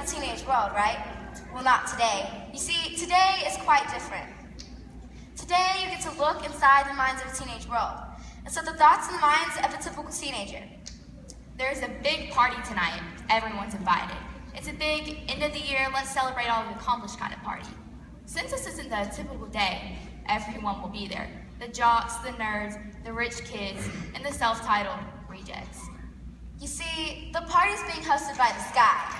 the teenage world, right? Well, not today. You see, today is quite different. Today, you get to look inside the minds of a teenage world, and set the thoughts and minds of a typical teenager. There's a big party tonight. Everyone's invited. It's a big end of the year, let's celebrate all we've accomplished kind of party. Since this isn't the typical day, everyone will be there. The jocks, the nerds, the rich kids, and the self-titled rejects. You see, the party's being hosted by this guy,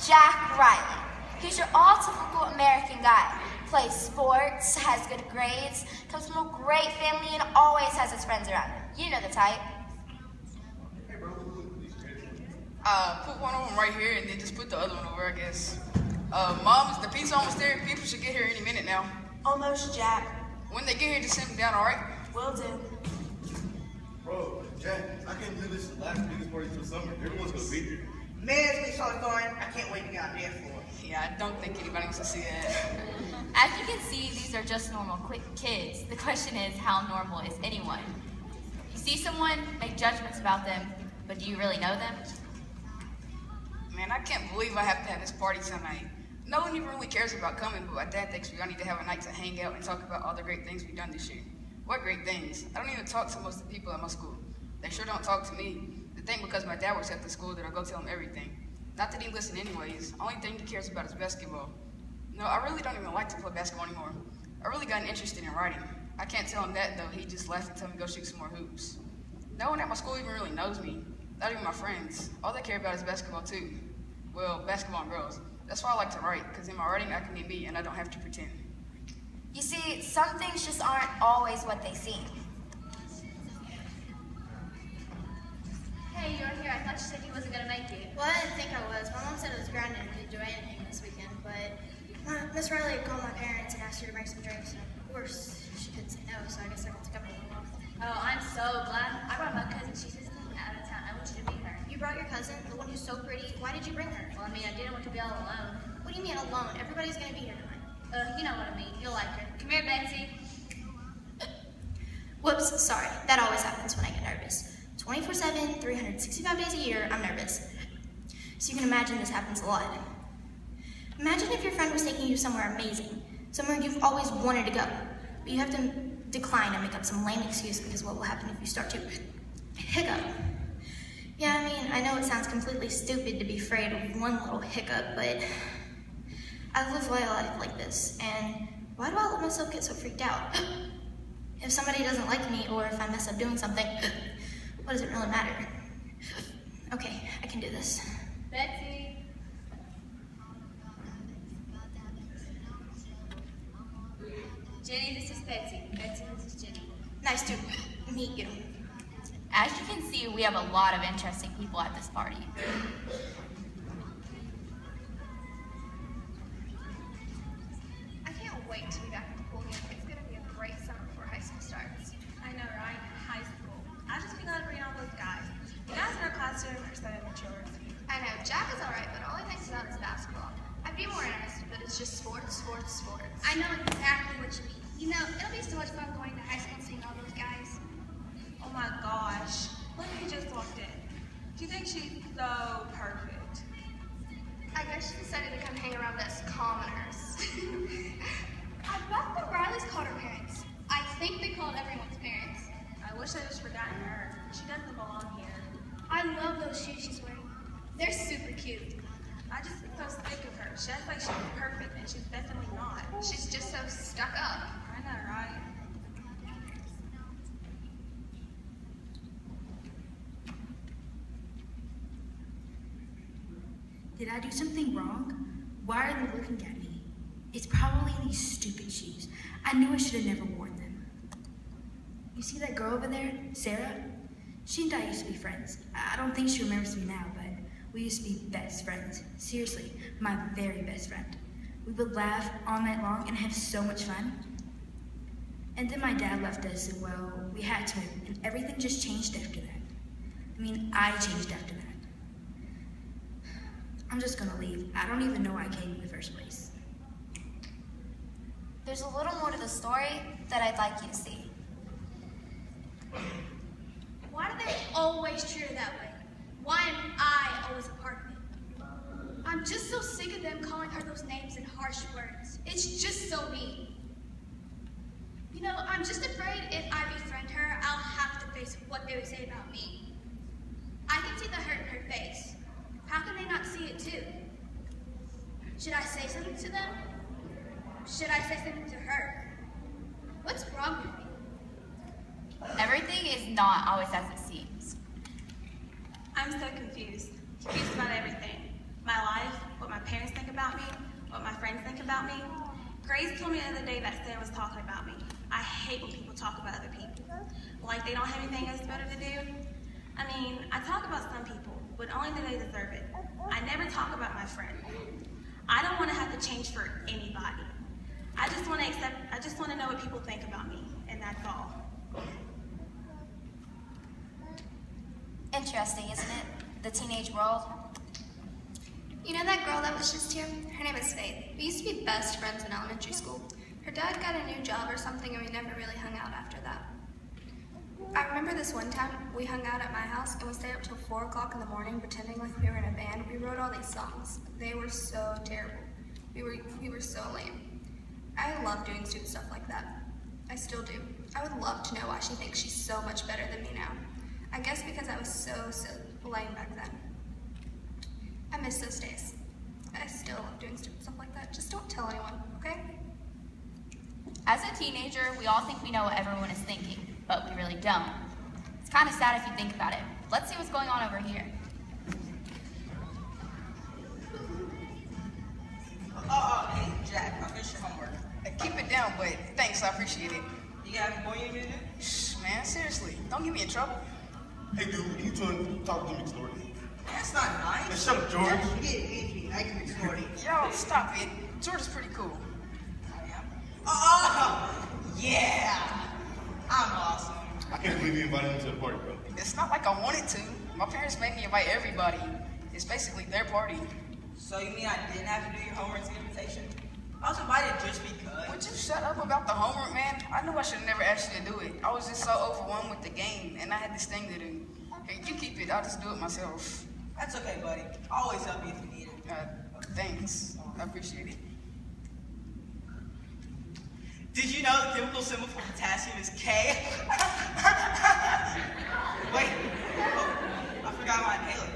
Jack Riley. He's your all-typical American guy. Plays sports, has good grades, comes from a great family, and always has his friends around him. You know the type. Put one of them right here and then just put the other one over, I guess. Mom, is the pizza almost there? People should get here any minute now. Almost, Jack. When they get here, just send them down, all right? Will do. Bro, Jack, I can't believe this is the last biggest party for summer. Everyone's gonna be here. Man, it's been so fun. I can't wait to get out there for it. Yeah, I don't think anybody wants to see that. As you can see, these are just normal quick kids. The question is, how normal is anyone? You see someone, make judgments about them, but do you really know them? Man, I can't believe I have to have this party tonight. No one even really cares about coming, but my dad thinks we all need to have a night to hang out and talk about all the great things we've done this year. What great things? I don't even talk to most of the people at my school. They sure don't talk to me. They think because my dad works at the school that I'll go tell him everything. Not that he listen anyways. Only thing he cares about is basketball. No, I really don't even like to play basketball anymore. I really gotten interested in writing. I can't tell him that though. He just laughs and tell me to go shoot some more hoops. No one at my school even really knows me. Not even my friends. All they care about is basketball too. Well, basketball and girls. That's why I like to write, because in my writing I can be me and I don't have to pretend. You see, some things just aren't always what they seem. Hey, you're here. I thought you said you wasn't going to make it. Well, I didn't think I was. My mom said it was grounded and didn't do anything this weekend, but Miss Riley had called my parents and asked her to bring some drinks, and of course, she couldn't say no, so I guess I got to come with them. Oh, I'm so glad. I brought my cousin. She's just out of town. I want you to meet her. You brought your cousin, the one who's so pretty. Why did you bring her? Well, I mean, I didn't want to be all alone. What do you mean alone? Everybody's going to be here tonight. You know what I mean. You'll like her. Come here, Betsy. Whoops, sorry. That always happens when I get nervous. 24/7, 365 days a year, I'm nervous. So you can imagine this happens a lot. Imagine if your friend was taking you somewhere amazing, somewhere you've always wanted to go, but you have to decline and make up some lame excuse because what will happen if you start to hiccup? Yeah, I mean, I know it sounds completely stupid to be afraid of one little hiccup, but I live my life like this, and why do I let myself get so freaked out? If somebody doesn't like me, or if I mess up doing something, what does it really matter? Okay, I can do this. Betsy. Jenny, this is Betsy. Betsy, this is Jenny. Nice to meet you. As you can see, we have a lot of interesting people at this party. I can't wait to be back at the pool again. It's going to be a great summer before high school starts. I know, right? High school. I just be glad to bring all those guys. The guys in our classroom are so immature. I know, Jack is alright, but all he thinks about is basketball. I'd be more interested, but it's just sports, sports, sports. I know exactly what you mean. You know, it'll be so much fun going to high school and seeing all those guys. Oh my gosh. Look who just walked in. Do you think she's so perfect? I guess she decided to come hang around us commoners. I bet the Rileys called her parents. I think they called everyone's parents. I wish I just forgotten her. She doesn't belong here. I love those shoes she's wearing. They're super cute. I just get so sick of her. She acts like she's perfect, and she's definitely not. She's just so stuck up. I know, right? Did I do something wrong? Why are they looking at me? It's probably these stupid shoes. I knew I should have never worn them. You see that girl over there, Sarah? She and I used to be friends. I don't think she remembers me now, but we used to be best friends. Seriously, my very best friend. We would laugh all night long and have so much fun. And then my dad left us, and well, we had to move, and everything just changed after that. I mean, I changed after that. I'm just gonna leave. I don't even know why I came in the first place. There's a little more to the story that I'd like you to see. Why do they always treat her that way? Why am I always a part of it? I'm I'm just so sick of them calling her those names and harsh words. It's just so mean. You know, I'm just afraid if I befriend her, I'll have to face what they would say about me. I can see the hurt in her face. How can they not see it too? Should I say something to them? Should I say something to her? What's wrong with me? Everything is not always as it seems. I'm so confused. Confused about everything. My life, what my parents think about me, what my friends think about me. Grace told me the other day that Sarah was talking about me. I hate when people talk about other people. Like they don't have anything else better to do. I mean, I talk about some people, but only that they deserve it. I never talk about my friend. I don't want to have to change for anybody. I just want to know what people think about me, and that's all. Interesting, isn't it? The teenage world. You know that girl that was just here? Her name is Faith. We used to be best friends in elementary school. Her dad got a new job or something and we never really hung out after that. I remember this one time we hung out at my house and we stayed up till 4 o'clock in the morning pretending like we were in a band. We wrote all these songs. They were so terrible. We were so lame. I love doing stupid stuff like that. I still do. I would love to know why she thinks she's so much better than me now. I guess because I was so lame back then. I miss those days. I still love doing stupid stuff like that. Just don't tell anyone, okay? As a teenager, we all think we know what everyone is thinking, but we really don't. It's kind of sad if you think about it. Let's see what's going on over here. Hey, Jack, I finished your homework. Hey, keep it down, but thanks, I appreciate it. You got any more you need me to do? Shh, man, seriously, don't get me in trouble. Hey, dude, you trying to talk to me, Story? That's not nice. Hey, shut up, George. Yeah, I can ignore it. Yo, stop it. George is pretty cool. Oh, yeah. I'm awesome. I can't believe you invited me to the party, bro. It's not like I wanted to. My parents made me invite everybody. It's basically their party. So you mean I didn't have to do your homework to invitation? I was invited just because. Would you shut up about the homework, man? I knew I should have never asked you to do it. I was just so overwhelmed with the game, and I had this thing to do. Hey, you keep it. I'll just do it myself. That's okay, buddy. I'll always help you if you need it. Thanks. I appreciate it. Did you know the chemical symbol for potassium is K? Wait. Oh, I forgot my inhaler.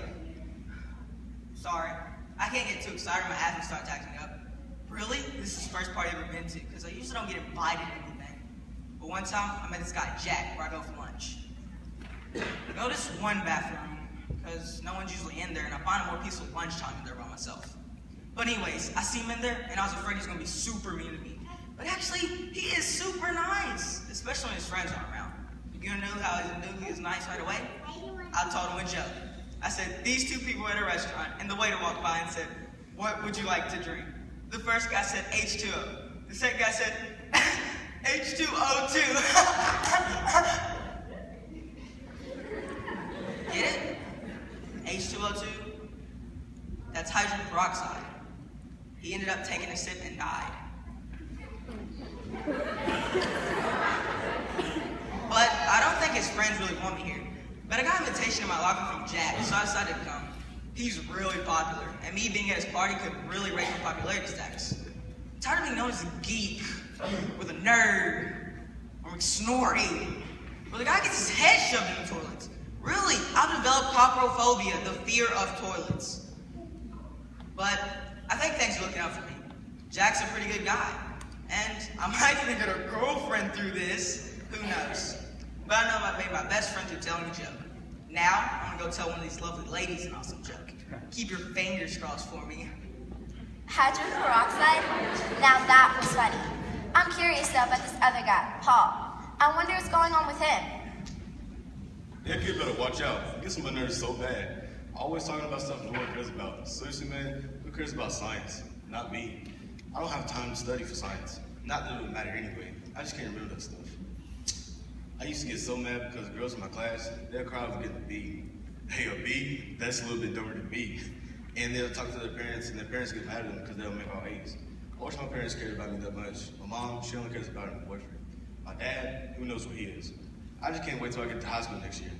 Sorry. I can't get too excited when my asthma starts acting up. Really? This is the first party I've ever been to, because I usually don't get invited to anything. But one time, I met this guy, Jack, where I go for lunch. I go to this one bathroom, because no one's usually in there, and I find a more peaceful lunchtime in there by myself. But anyways, I see him in there, and I was afraid he's going to be super mean to me. But actually, he is super nice, especially when his friends aren't around. You gonna know how he knew he was nice right away? I told him a joke. I said, these two people at a restaurant, and the waiter walked by and said, what would you like to drink? The first guy said H2O. The second guy said H2O2. Get it? H2O2? That's hydrogen peroxide. He ended up taking a sip and died. But I don't think his friends really want me here. But I got an invitation in my locker from Jack, so I decided to come. He's really popular, and me being at his party could really raise my popularity status. I'm tired of being known as a geek, or the nerd, or McSnorty. Well, the guy gets his head shoved in the toilets. Really, I've developed coprophobia, the fear of toilets. But I think things are looking up for me. Jack's a pretty good guy. And I might even get a girlfriend through this. Who knows? But I know I made my best friend through telling a joke. Now, I'm gonna go tell one of these lovely ladies an awesome joke. Keep your fingers crossed for me. Hydrogen peroxide? Now that was funny. I'm curious though about this other guy, Paul. I wonder what's going on with him. That kid better watch out. He gets on my nerves so bad. Always talking about stuff no one cares about. Seriously, man, who cares about science? Not me. I don't have time to study for science. Not that it would matter anyway. I just can't remember that stuff. I used to get so mad because girls in my class, they'll cry over getting a B. Hey, a B? That's a little bit dumber than me. And they'll talk to their parents, and their parents get mad at them because they don't make all A's. I wish my parents cared about me that much. My mom, she only cares about her boyfriend. My dad, who knows what he is. I just can't wait till I get to high school next year.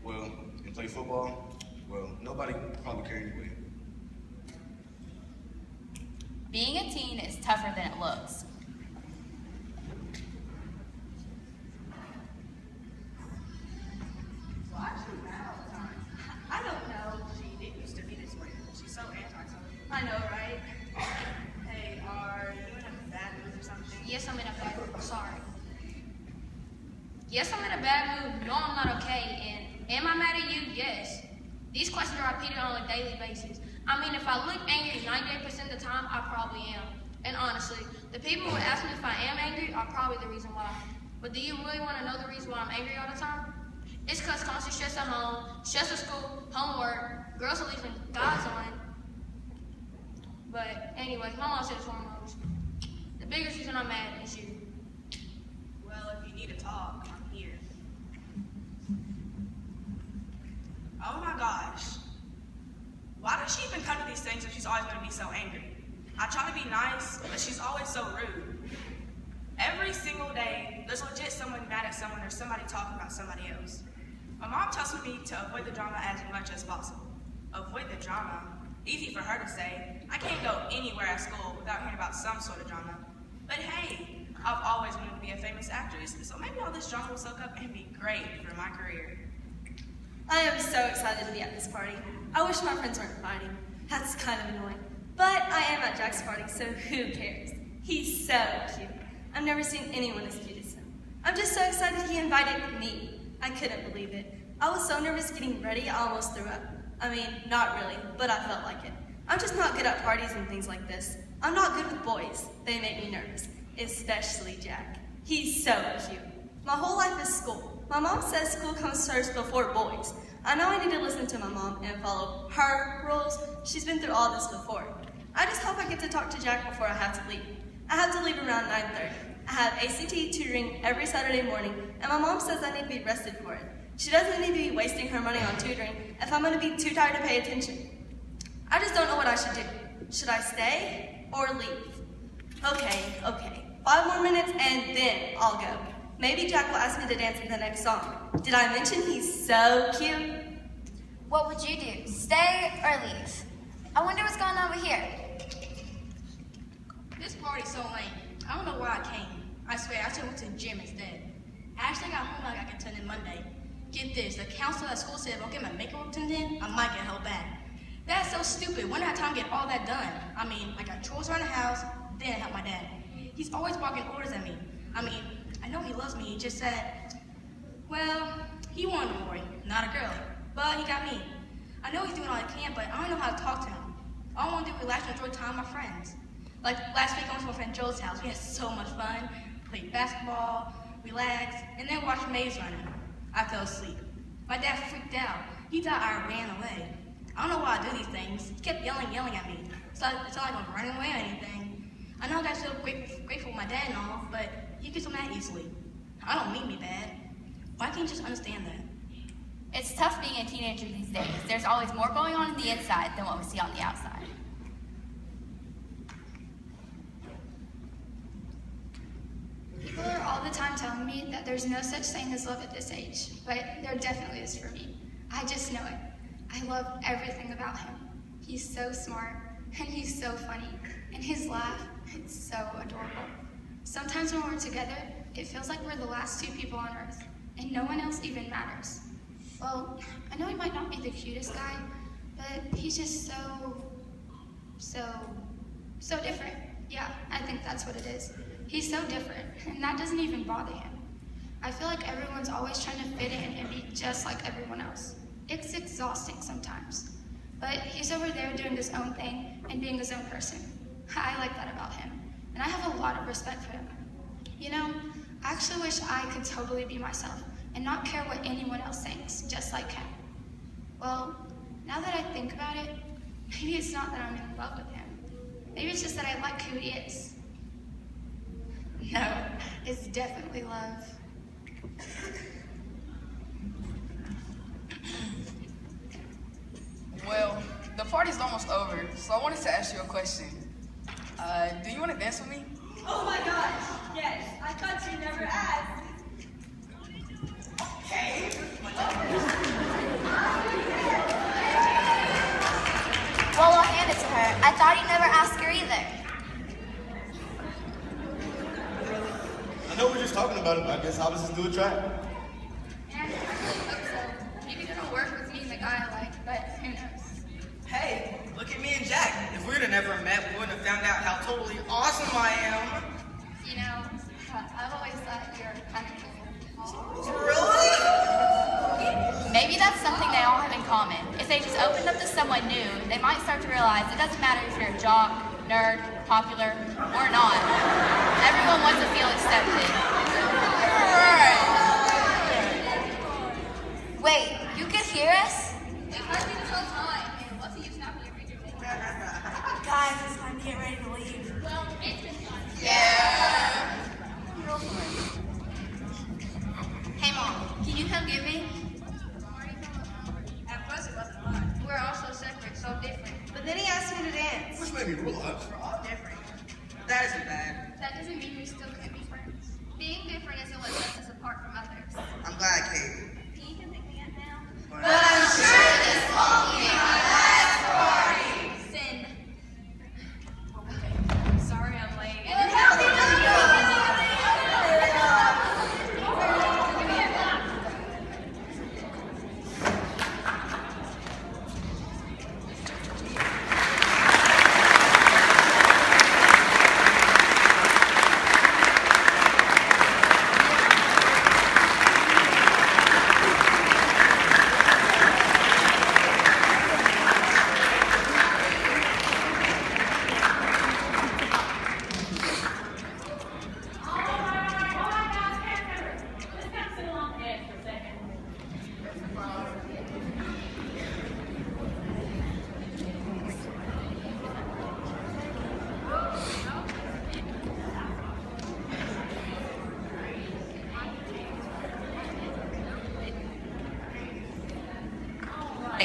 Well, and play football, well, nobody probably care anyway. Being a teen is tougher than it looks. Why is she mad all the time? I don't know. She didn't used to be this way. She's so anti-social. I know, right? Hey, are you in a bad mood or something? Yes, I'm in a bad mood. Sorry. Yes, I'm in a bad mood. No, I'm not okay. And am I mad at you? Yes. These questions are repeated on a daily basis. I mean, if I look angry 98% of the time, I probably am. And honestly, the people who ask me if I am angry are probably the reason why. But do you really want to know the reason why I'm angry all the time? It's because constant stress at home, stress at school, homework, girls are leaving guys on. But anyway, my mom said it's hormones. The biggest reason I'm mad is you. Well, if you need to talk, I'm here. Oh my gosh. Why does she even come to these things if she's always going to be so angry? I try to be nice, but she's always so rude. Every single day, there's legit someone mad at someone or somebody talking about somebody else. My mom tells me to avoid the drama as much as possible. Avoid the drama? Easy for her to say. I can't go anywhere at school without hearing about some sort of drama. But hey, I've always wanted to be a famous actress, so maybe all this drama will soak up and be great for my career. I am so excited to be at this party. I wish my friends weren't fighting. That's kind of annoying. But I am at Jack's party, so who cares? He's so cute. I've never seen anyone as cute as him. I'm just so excited he invited me. I couldn't believe it. I was so nervous getting ready, I almost threw up. I mean, not really, but I felt like it. I'm just not good at parties and things like this. I'm not good with boys. They make me nervous, especially Jack. He's so cute. My whole life is school. My mom says school comes first before boys. I know I need to listen to my mom and follow her rules. She's been through all this before. I just hope I get to talk to Jack before I have to leave. I have to leave around 9:30. I have ACT tutoring every Saturday morning, and my mom says I need to be rested for it. She doesn't need to be wasting her money on tutoring if I'm going to be too tired to pay attention. I just don't know what I should do. Should I stay or leave? Okay. 5 more minutes and then I'll go. Maybe Jack will ask me to dance in the next song. Did I mention he's so cute? What would you do? Stay or leave? I wonder what's going on over here. This party's so lame. I don't know why I came. I swear, I should have went to the gym instead. Actually, I got homework I can turn in Monday. Get this, the counselor at school said if I don't get my makeup turned in, I might get held back. That's so stupid. When do I have time to get all that done? I mean, I got chores around the house, then I help my dad. He's always barking orders at me. I mean, I know he loves me, he just said, well, he wanted a boy, not a girl. But he got me. I know he's doing all he can, but I don't know how to talk to him. All I want to do is relax and enjoy time with my friends. Like last week I went to my friend Joe's house. We had so much fun. Played basketball, relaxed, and then watched Maze Runner. I fell asleep. My dad freaked out. He thought I ran away. I don't know why I do these things. He kept yelling at me. It's not like I'm running away or anything. I know I got so grateful for my dad and all, but he gets so mad easily. I don't mean to be bad. Why can't you just understand that? It's tough being a teenager these days. There's always more going on the inside than what we see on the outside. People are all the time telling me that there's no such thing as love at this age, but there definitely is for me. I just know it. I love everything about him. He's so smart, and he's so funny, and his laugh, it's so adorable. Sometimes when we're together, it feels like we're the last 2 people on earth, and no one else even matters. Well, I know he might not be the cutest guy, but he's just so different. Yeah, I think that's what it is. He's so different, and that doesn't even bother him. I feel like everyone's always trying to fit in and be just like everyone else. It's exhausting sometimes. But he's over there doing his own thing and being his own person. I like that about him, and I have a lot of respect for him. You know, I actually wish I could totally be myself and not care what anyone else thinks, just like him. Well, now that I think about it, maybe it's not that I'm in love with him. Maybe it's just that I like who he is. No, it's definitely love. Well, the party's almost over, so I wanted to ask you a question. Do you want to dance with me? Oh my gosh, yes. I thought you never asked. Hey! Well, I'll hand it to her. I thought he never asked her either. about it, but I guess opposites do attract. Yeah, I hope so. Maybe it'll work with me and the guy I like, but who knows? Hey, look at me and Jack. If we'd have never met, we wouldn't have found out how totally awesome I am. You know, I've always thought you're kind of cool. Really? Maybe that's something they all have in common. If they just opened up to someone new, they might start to realize it doesn't matter if you're a jock, nerd, popular, or not. Everyone wants to feel accepted. Wait, you could hear us? We've heard you this whole time, and what's the use now for your picture? Guys, it's time to get ready to leave. Well, it's been fun. Yeah. Hey, Mom, can you come get me? At first it wasn't fun. We're all so separate, so different. But then he asked me to dance. Which made me realize. We're all different. That isn't bad. That doesn't mean we still can't be friends. Being different isn't what sets us apart from others. I'm glad, Kate. You can pick me up now. But I'm sure this won't be my last party. Sin. Sorry I'm late.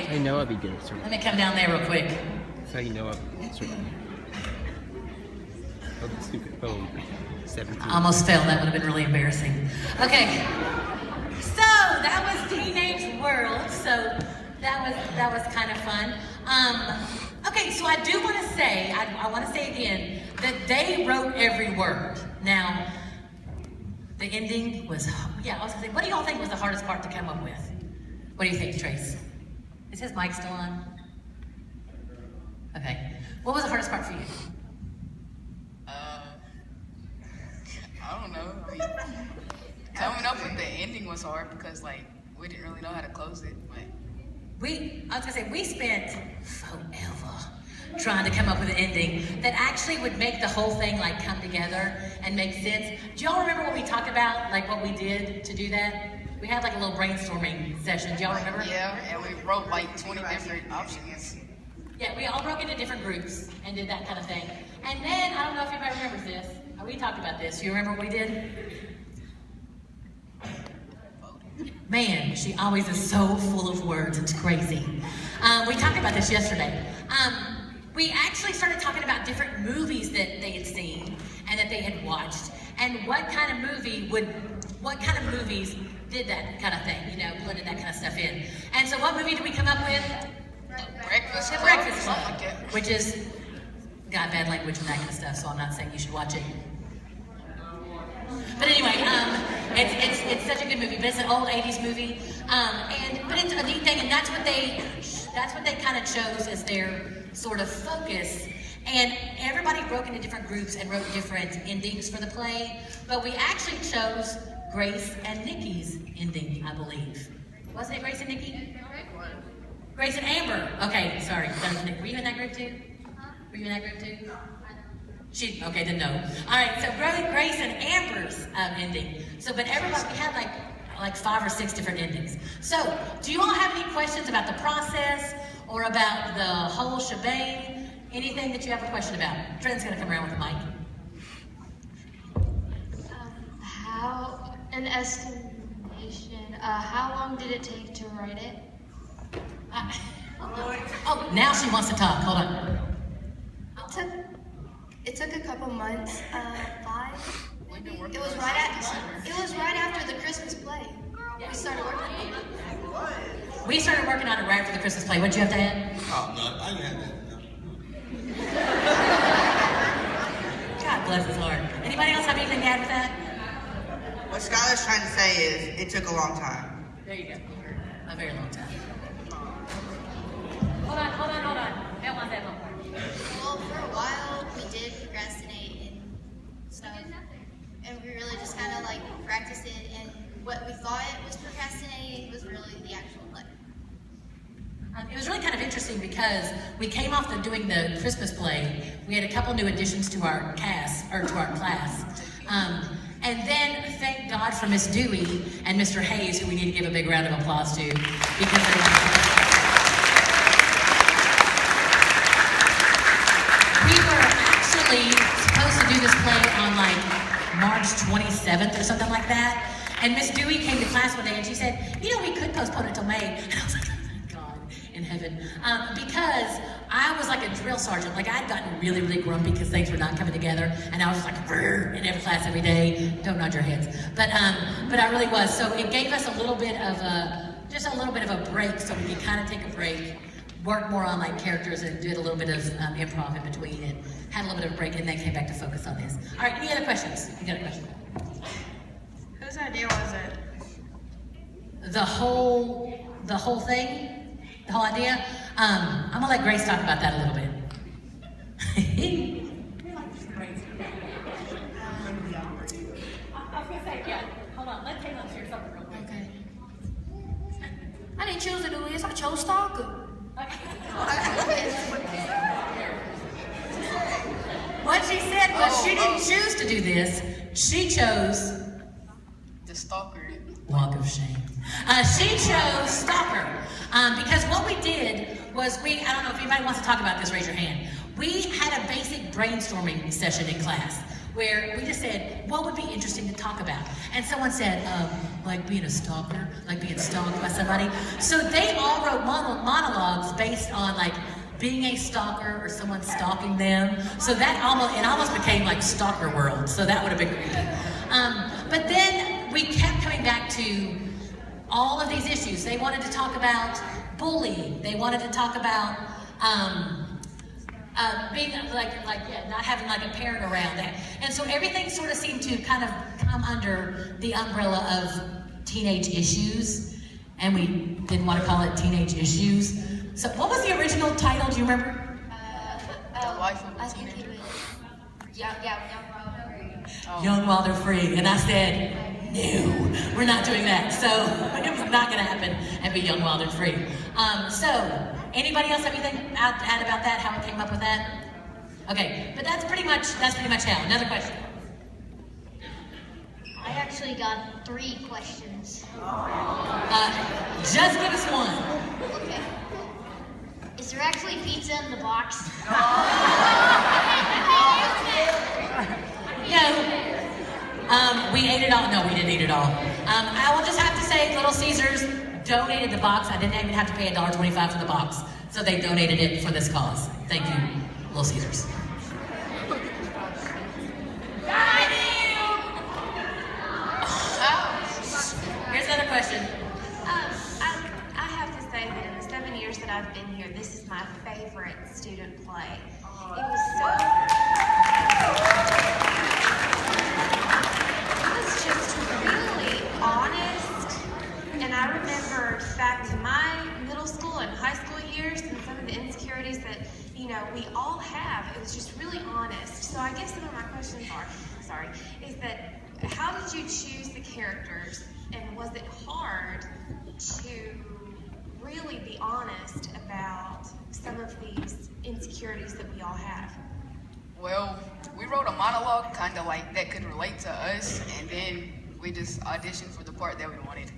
I know I'll be good. So Let me come down there real quick. that's how you know I'll sort of. Oh, the stupid phone. 17. I almost fell. That would have been really embarrassing. Okay. So that was Teenage World. So that was kind of fun. Okay, so I do want to say, I want to say again, that they wrote every word. Now, the ending was, yeah, I was going to say, what do y'all think was the hardest part to come up with? What do you think, Trace? Is his mic still on? Okay. What was the hardest part for you? I don't know. I mean, coming up with the ending was hard because, like, we didn't really know how to close it. But I was gonna say, we spent forever trying to come up with an ending that actually would make the whole thing like come together and make sense. Do y'all remember what we talked about, like what we did to do that? We had like a little brainstorming session. Do y'all remember? yeah, and we wrote like 20 different options. Yeah, we all broke into different groups and did that kind of thing. And then, I don't know if anybody remembers this. We talked about this. You remember what we did? Man, she always is so full of words. It's crazy. We talked about this yesterday. We actually started talking about different movies that they had seen and that they had watched, and what kind of movies did that kind of thing, you know, blended that kind of stuff in. And so what movie did we come up with? Breakfast The Club. Breakfast Club, Something like that. which is got bad language and that kind of stuff, so I'm not saying you should watch it. But anyway, it's such a good movie. But it's an old '80s movie, but it's a neat thing, and that's what they kind of chose as their sort of focus. And everybody broke into different groups and wrote different endings for the play. But we actually chose Grace and Nikki's ending, I believe. Wasn't it Grace and Nikki? Grace and Amber. Okay, sorry. Were you in that group too? Were you in that group too? Okay, then no. All right, so Grace and Amber's ending. So, but everybody, we had like 5 or 6 different endings. So, do you all have any questions about the process or about the whole shebang? Anything that you have a question about? Trent's gonna come around with the mic. How, an estimation, how long did it take to write it? Oh, now she wants to talk. Hold on. It took a couple months, 5. It was right after the Christmas play. We started working on it. We started working on it right after the Christmas play. What'd you have to add? Oh, no, I didn't have that. God bless his heart. Anybody else have anything to add with that? What Skylar's trying to say is, it took a long time. There you go. A very long time. Hold on. I want that one. Well, for a while, we did procrastinate and stuff. And we really just kind of like practiced it, and what we thought it was procrastinating was really the actual letter. It was really kind of interesting because we came off doing the Christmas play. We had a couple new additions to our cast, or to our class. And then, thank God for Miss Dewey and Mr. Hayes, who we need to give a big round of applause to, because they we were actually supposed to do this play on like March 27th or something like that. And Miss Dewey came to class one day and she said, you know, we could postpone it till May. And I was like, in heaven, because I was like a drill sergeant. Like I'd gotten really, really grumpy because things were not coming together, and I was just like in every class every day. Don't nod your heads, but I really was. So it gave us a little bit of a break, so we could kind of take a break, work more on like characters, and did a little bit of improv in between, and had a little bit of a break, and then came back to focus on this. All right, any other questions? You got a question? Whose idea was it? The whole thing. The whole idea? I'm gonna let Grace talk about that a little bit. I was gonna say, yeah, hold on, let Taylor share something real quick. Okay. I didn't choose to do this, I chose Stalker. What she said was she didn't choose to do this, she chose The stalker. Walk of shame. She chose Stalker. Because what we did was I don't know if anybody wants to talk about this, raise your hand. We had a basic brainstorming session in class where we just said, what would be interesting to talk about? And someone said, like being a stalker, like being stalked by somebody. So they all wrote monologues based on like being a stalker or someone stalking them. So that almost became like Stalker World. So that would have been creepy. But then we kept coming back to all of these issues. They wanted to talk about bullying. They wanted to talk about being not having like a parent around that. And so everything sort of seemed to kind of come under the umbrella of teenage issues, and we didn't want to call it teenage issues. So what was the original title? Do you remember? The Life of a I think Teenager. it was Young, Wild, Young, Wild, and Free. And I said, no, we're not doing that. So it was not going to happen and be Young, Wild, and Free. So anybody else have anything to add about that? How we came up with that? Okay, but that's pretty much how. Another question. I actually got 3 questions. Just give us one. Okay. Is there actually pizza in the box? No. We ate it all. No, we didn't eat it all. I will just have to say, Little Caesars donated the box. I didn't even have to pay $1.25 for the box. So they donated it for this cause. Thank you, Little Caesars. Here's another question. I have to say that in the 7 years that I've been here, this is my favorite student play. It was just really honest, and I remember back to my middle school and high school years and some of the insecurities that, we all have. It was just really honest. So I guess some of my questions is that how did you choose the characters, and was it hard to really be honest about some of these insecurities that we all have? Well, we wrote a monologue kind of like that could relate to us, and then we just auditioned for the part that we wanted.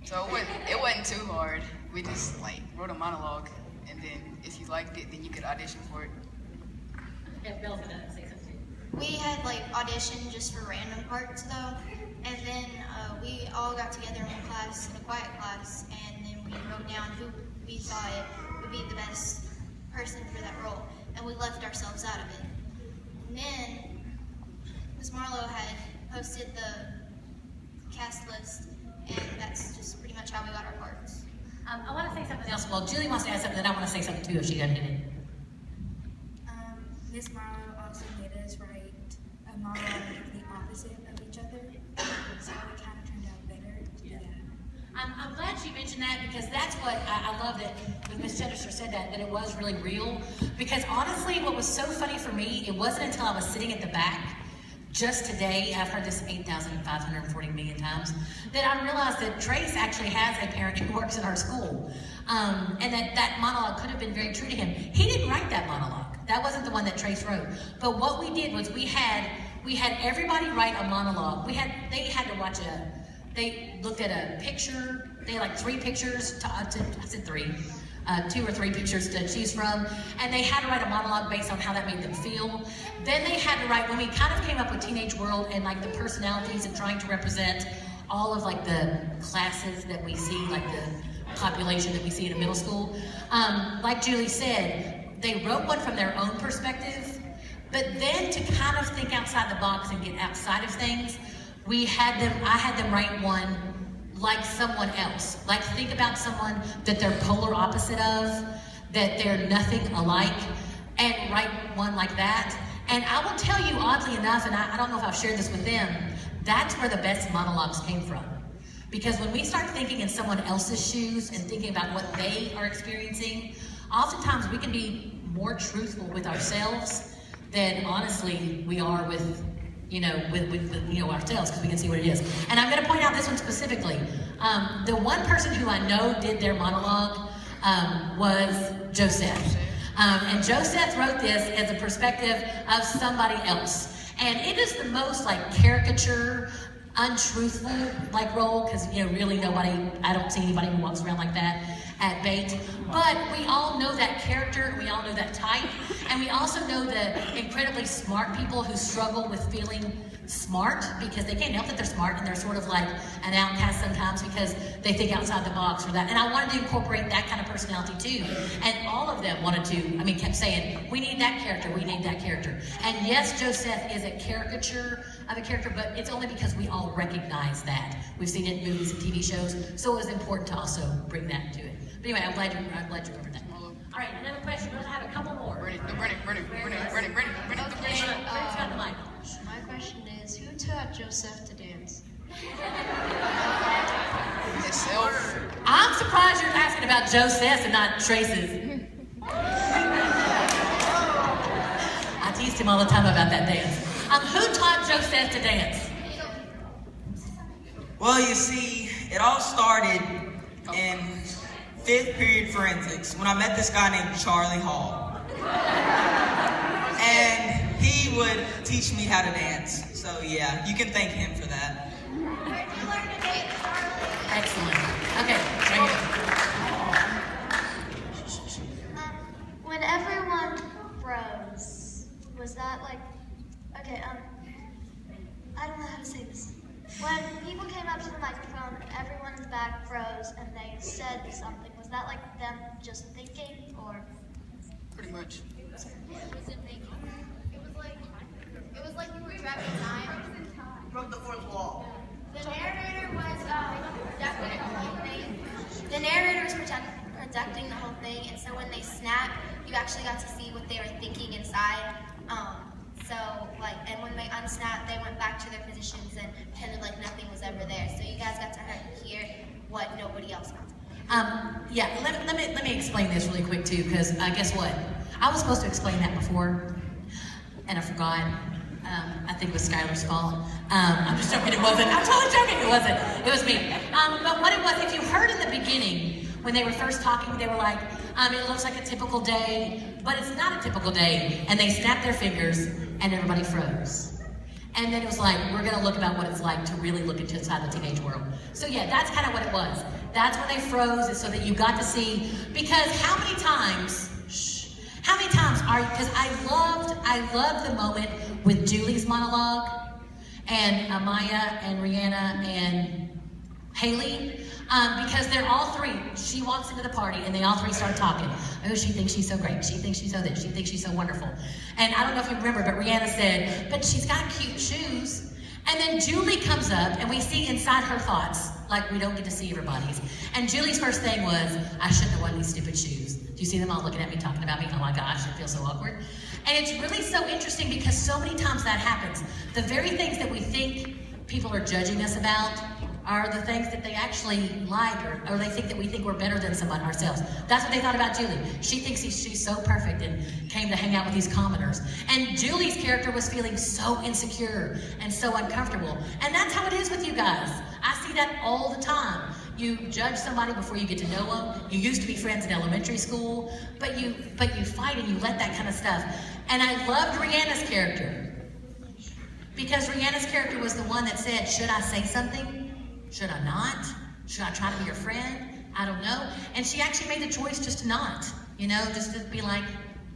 So it wasn't too hard. We just wrote a monologue, and then if you liked it, then you could audition for it. Yeah, Bill's gonna say something. We had audition just for random parts though, and then we all got together in a class, in a quiet class, and then we wrote down who we thought would be the best person for that role, and we left ourselves out of it. And then Ms. Marlowe had posted the cast list, and that's just pretty much how we got our parts. I want to say something else. Well, Julie wants to add something, and I want to say something too if she doesn't get it. Miss Marlowe also made us write a monologue the opposite of each other. So it kind of turned out better. Yeah. I'm glad you mentioned that because that's what I love that when Miss Chedester said that it was really real. Because honestly, what was so funny for me, it wasn't until I was sitting at the back just today, I've heard this 8,540 million times, that I realized that Trace actually has a parent who works in our school. And that monologue could have been very true to him. He didn't write that monologue. That wasn't the one that Trace wrote. But what we did was we had everybody write a monologue. They had to watch they looked at a picture. They had like 3 pictures, I said 3. 2 or 3 pictures to choose from, and they had to write a monologue based on how that made them feel. Then they had to write, when we kind of came up with Teenage World and like the personalities and trying to represent all of like the classes that we see, like the population that we see in a middle school. Like Julie said, they wrote one from their own perspective, but then to kind of think outside the box and get outside of things, I had them write one like someone else. Like think about someone that they're polar opposite of, that they're nothing alike, and write one like that. And I will tell you, oddly enough, and I don't know if I've shared this with them, that's where the best monologues came from. Because when we start thinking in someone else's shoes and thinking about what they are experiencing, oftentimes we can be more truthful with ourselves than honestly we are with ourselves, because we can see what it is. And I'm going to point out this one specifically. The one person who I know did their monologue was Joseph. And Joseph wrote this as a perspective of somebody else. And it is the most like caricature, untruthful like role, because really I don't see anybody who walks around like that at Bate. But we all know that character, we all know that type, and we also know the incredibly smart people who struggle with feeling smart because they can't help that they're smart, and they're sort of like an outcast sometimes because they think outside the box or that. And I wanted to incorporate that kind of personality too. And all of them kept saying, we need that character, we need that character. And yes, Joseph is a caricature of a character, but it's only because we all recognize that. We've seen it in movies and TV shows, so it was important to also bring that to it. But anyway, I'm glad you remembered that. All right, another question. We're gonna have a couple more. Brennan, the mic. My question is, who taught Joseph to dance? Himself. I'm surprised you're asking about Joseph's and not Trace's. I teased him all the time about that dance. Who taught Joseph to dance? Well, you see, it all started in 5th period forensics when I met this guy named Charlie Hall. And he would teach me how to dance. So yeah, you can thank him for that. Where'd you learn to dance, Charlie? Excellent. Okay, right here. When everyone froze, was that like, okay, I don't know how to say this. When people came up to the microphone and everyone in the back froze and they said something, was that like them just thinking, or? Pretty much. It wasn't thinking. It was like you were trapped in time. Broke the 4th wall. The narrator was protecting the whole thing. The narrator was protecting the whole thing, and so when they snapped, you actually got to see what they were thinking inside. And when they unsnapped, they went back to their positions and pretended like nothing was ever there. So you guys got to hear what nobody else got to hear. Let me explain this really quick too, because guess what? I was supposed to explain that before, and I forgot. I think it was Skylar's fault. I'm just joking, it wasn't. I'm totally joking, it wasn't. It was me. But what it was, if you heard in the beginning, when they were first talking, they were like, it looks like a typical day, but it's not a typical day. And they snapped their fingers, and everybody froze. And then it was like, we're gonna look about what it's like to really look into inside the teenage world. So yeah, that's kind of what it was. That's when they froze, is so that you got to see, because how many times because I loved the moment with Julie's monologue, and Amaya and Rihanna and Haley, because they're all 3. She walks into the party and they all 3 start talking. Oh, she thinks she's so great. She thinks she's so this. She thinks she's so wonderful. And I don't know if you remember, but Rihanna said, but she's got cute shoes. And then Julie comes up and we see inside her thoughts, like we don't get to see everybody's. And Julie's first thing was, I shouldn't have worn these stupid shoes. Do you see them all looking at me, talking about me? Oh my gosh, it feels so awkward. And it's really so interesting because so many times that happens. The very things that we think people are judging us about are the things that they actually like, or they think that we think we're better than someone ourselves. That's what they thought about Julie. She thinks she's so perfect and came to hang out with these commoners. And Julie's character was feeling so insecure and so uncomfortable. And that's how it is with you guys. I see that all the time. You judge somebody before you get to know them. You used to be friends in elementary school, but you fight and you let that kind of stuff. And I loved Rihanna's character. Because Rihanna's character was the one that said, should I say something? Should I not? Should I try to be your friend? I don't know. And she actually made the choice just to not, just to be like,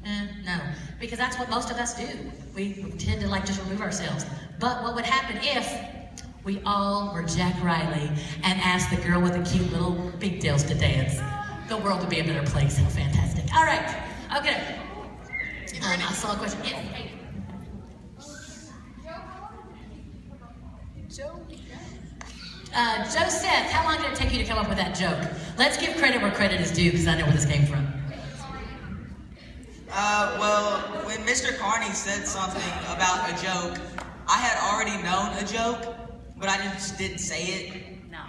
no. Because that's what most of us do. We tend to just remove ourselves. But what would happen if we all were Jack Riley and asked the girl with the cute little pigtails to dance? The world would be a better place. How fantastic. All right. Okay. I saw a question. Yes. Hey. Joe Seth, how long did it take you to come up with that joke? Let's give credit where credit is due, because I know where this came from. Well, when Mr. Carney said something about a joke, I had already known a joke, but I just didn't say it. No.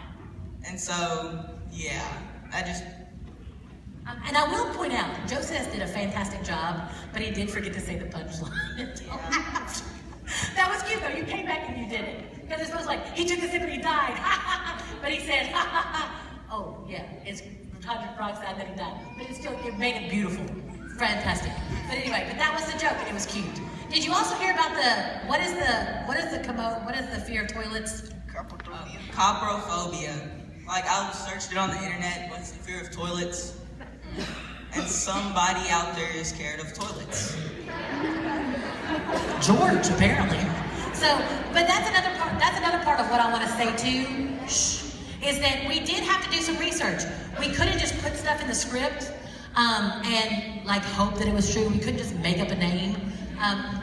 And so, yeah, and I will point out, Joe Seth did a fantastic job, but he did forget to say the punchline. That was cute, though. You came back and you did it. Because it's supposed he took a sip and he died. But he said, oh, yeah, it's hydrogen peroxide that he died. But it made it beautiful. Fantastic. But anyway, that was the joke, and it was cute. Did you also hear about what is the fear of toilets? Coprophobia. I searched it on the internet, what's the fear of toilets? And somebody out there is scared of toilets. George, apparently. So, but that's another part of what I want to say too, is that we did have to do some research. We couldn't just put stuff in the script and hope that it was true. We couldn't just make up a name.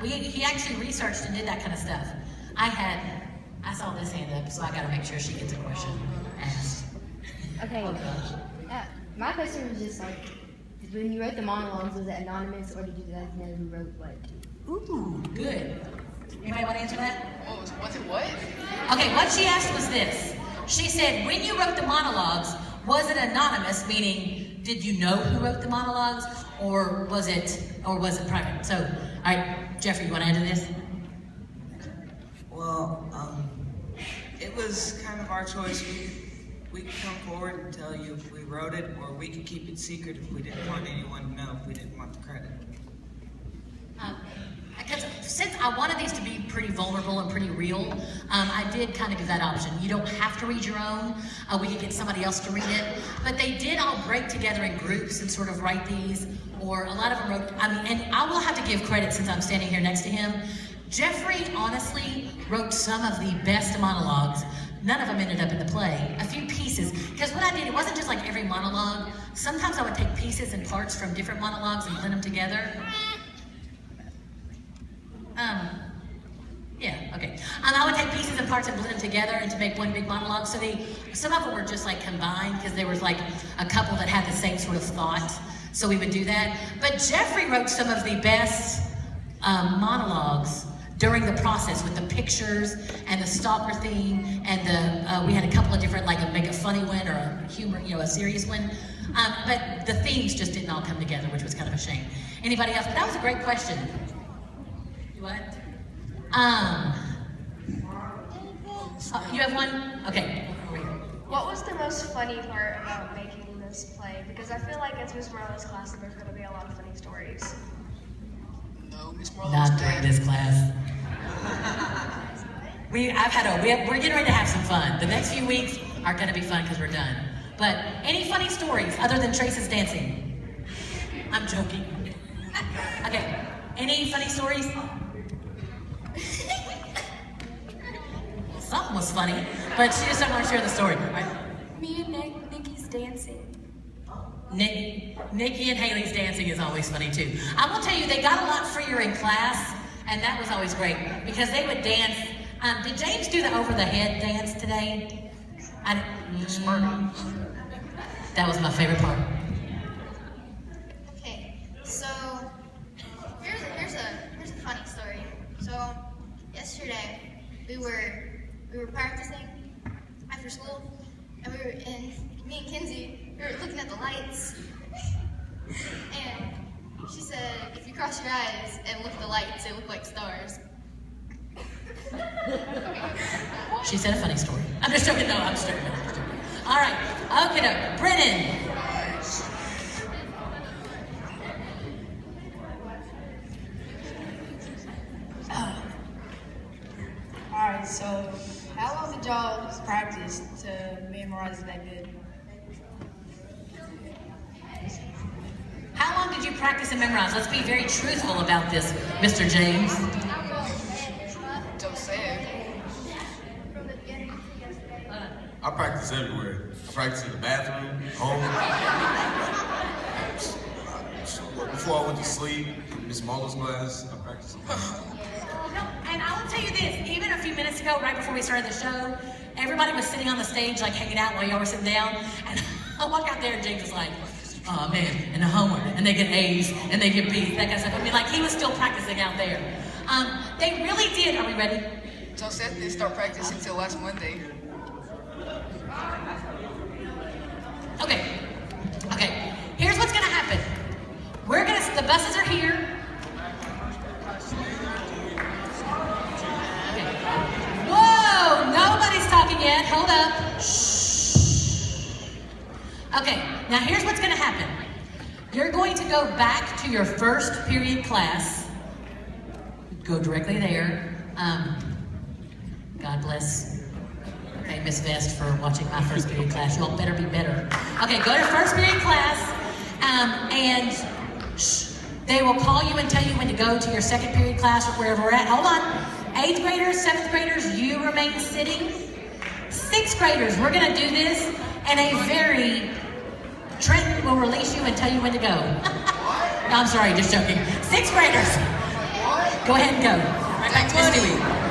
He actually researched and did that kind of stuff. I saw this hand up, so I got to make sure she gets a question asked. Okay. Oh gosh. My question was just when you wrote the monologues, was it anonymous, or did you guys know who wrote what? Ooh, good. Anybody want to answer that? Was it what? Okay, what she asked was this. She said, when you wrote the monologues, was it anonymous, meaning did you know who wrote the monologues, or was it private? So, all right, Jeffrey, you want to answer this? Well, it was kind of our choice. We could come forward and tell you if we wrote it, or we could keep it secret if we didn't want anyone to know, if we didn't want the credit. Because since I wanted these to be pretty vulnerable and pretty real, I did kind of give that option. You don't have to read your own. We could get somebody else to read it. But they did all break together in groups and sort of write these, or a lot of them wrote, and I will have to give credit since I'm standing here next to him. Jeffrey, honestly, wrote some of the best monologues. None of them ended up in the play. A few pieces. Because what I did, it wasn't just every monologue. Sometimes I would take pieces and parts from different monologues and blend them together. Yeah, okay. I would take pieces and parts and blend them together and to make one big monologue. So some of them were just combined because there was a couple that had the same sort of thought. So we would do that. But Jeffrey wrote some of the best monologues during the process with the pictures and the stalker theme and we had a couple of different make a funny one or a humor, a serious one. But the themes just didn't all come together, which was kind of a shame. Anybody else? But that was a great question. What? You have one? Okay. What was the most funny part about making this play? Because I feel like it's Miss Marlowe's class and there's going to be a lot of funny stories. No, Miss Marlowe's not during this class. We're getting ready to have some fun. The next few weeks are going to be fun because we're done. But any funny stories other than Trace's dancing? I'm joking. Okay. Any funny stories? Something was funny, but she just didn't want to share the story. Right? Me and Nikki's dancing. Nikki and Haley's dancing is always funny too. I will tell you, they got a lot freer in class, and that was always great because they would dance. Did James do the over the head dance today? That was my favorite part. Okay, so here's a funny story. So yesterday we were were practicing after school, and me and Kinsey, we were looking at the lights, and she said, if you cross your eyes and look at the lights, they look like stars. She said a funny story. I'm just joking. No, I'm just joking. All right. Okay, no. Brennan. Alright, so how long did y'all practice to memorize it that good? How long did you practice and memorize? Let's be very truthful about this, Mr. James. I practice everywhere. I practice in the bathroom, home. Before I went to sleep, Miss Muller's class, I practiced. And I will tell you this, even a few minutes ago, right before we started the show, everybody was sitting on the stage, like hanging out while y'all were sitting down. And I walk out there and James was like, oh man, and the homework, and they get A's, and they get B's, that kind of stuff. I mean, like he was still practicing out there. They really did, are we ready? So Seth didn't start practicing until last Monday. Okay, here's what's gonna happen. The buses are here. Okay. Whoa, nobody's talking yet, hold up. Shh. Okay, now here's what's gonna happen. You're going to go back to your first period class. Go directly there. God bless. Okay, Miss Vest for watching my first period class. Y'all better be better. Okay, go to first period class, and they will call you and tell you when to go to your second period class or wherever we're at. Hold on. 8th graders, 7th graders, you remain sitting. 6th graders, we're gonna do this, and Trenton will release you and tell you when to go. No, I'm sorry, just joking. 6th graders, go ahead and go. Right back to Miss Dewey.